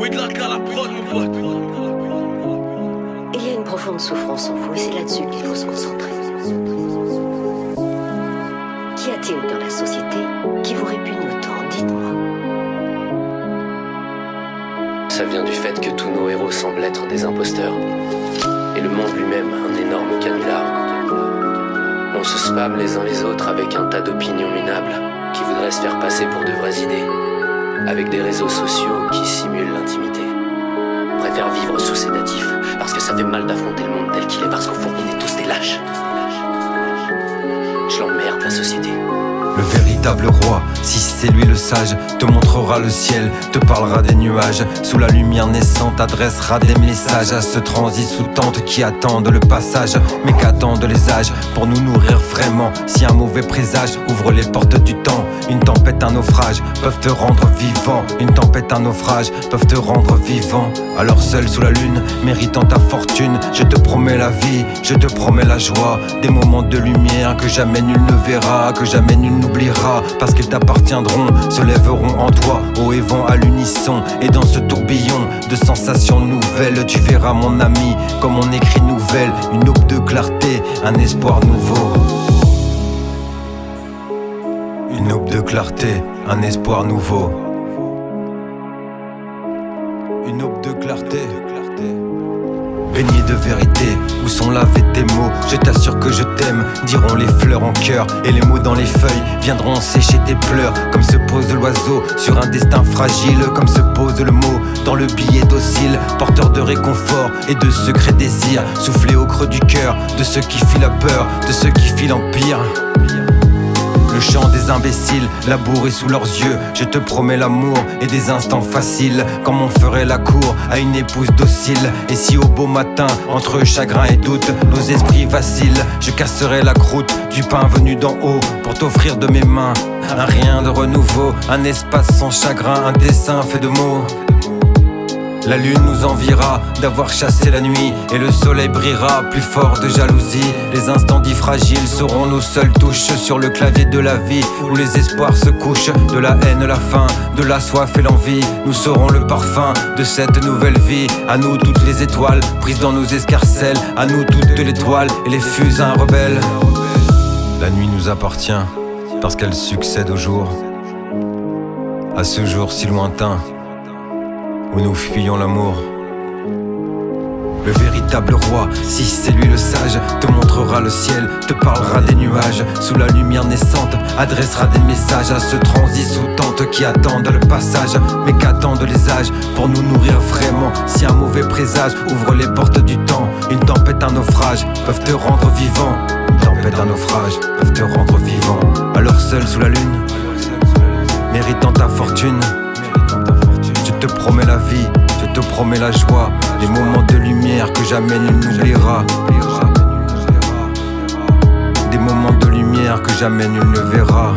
Il y a une profonde souffrance en vous et c'est là-dessus qu'il faut se concentrer. Qu'y a-t-il dans la société qui vous répugne autant? Dites-moi. Ça vient du fait que tous nos héros semblent être des imposteurs. Et le monde lui-même un énorme canular. On se spam les uns les autres avec un tas d'opinions minables qui voudraient se faire passer pour de vraies idées. Avec des réseaux sociaux qui simulent l'intimité. On préfère vivre sous sédatif parce que ça fait mal d'affronter le monde tel qu'il est, parce qu'au fond on est tous des lâches. Je l'emmerde la société. Le véritable roi, si c'est lui le sage, te montrera le ciel, te parlera des nuages. Sous la lumière naissante, adressera des messages à ce transit sous tente qui attendent le passage, mais qu'attendent les âges pour nous nourrir vraiment. Si un mauvais présage ouvre les portes du temps, une tempête, un naufrage peuvent te rendre vivant. Une tempête, un naufrage peuvent te rendre vivant. Alors seul sous la lune, méritant ta fortune, je te promets la vie, je te promets la joie. Des moments de lumière que jamais nul ne verra, que jamais nul n'oubliera, parce qu'ils t'appartiendront, se lèveront en toi, haut et vent à l'unisson. Et dans ce tourbillon de sensations nouvelles, tu verras mon ami, comme on écrit nouvelle, une aube de clarté, un espoir nouveau. Une aube de clarté, un espoir nouveau. Une aube de clarté. Baigné de vérité, où sont lavés tes mots? Je t'assure que je t'aime, diront les fleurs en cœur. Et les mots dans les feuilles viendront sécher tes pleurs. Comme se pose l'oiseau sur un destin fragile, comme se pose le mot dans le billet docile, porteur de réconfort et de secrets désirs, soufflé au creux du cœur de ceux qui fuient la peur, de ceux qui fuient l'empire. Le chant des imbéciles, labouré sous leurs yeux. Je te promets l'amour et des instants faciles, comme on ferait la cour à une épouse docile. Et si au beau matin, entre chagrin et doute, nos esprits vacillent, je casserai la croûte du pain venu d'en haut pour t'offrir de mes mains un rien de renouveau, un espace sans chagrin, un dessin fait de mots. La lune nous enviera d'avoir chassé la nuit, et le soleil brillera plus fort de jalousie. Les instants dits fragiles seront nos seules touches sur le clavier de la vie, où les espoirs se couchent, de la haine la faim, de la soif et l'envie. Nous serons le parfum de cette nouvelle vie. À nous toutes les étoiles prises dans nos escarcelles, à nous toutes l'étoile et les fusains rebelles. La nuit nous appartient parce qu'elle succède au jour, à ce jour si lointain où nous fuyons l'amour. Le véritable roi, si c'est lui le sage, te montrera le ciel, te parlera des nuages. Sous la lumière naissante, adressera des messages à ce transit sous tente qui attendent le passage, mais qu'attendent les âges pour nous nourrir vraiment. Si un mauvais présage ouvre les portes du temps, une tempête, un naufrage peuvent te rendre vivant. Une tempête, un naufrage peuvent te rendre vivant. Alors seul sous la lune, méritant ta fortune, je te promets la vie, je te promets la joie, des moments de lumière que jamais nul n'oubliera. Des moments de lumière que jamais nul ne verra.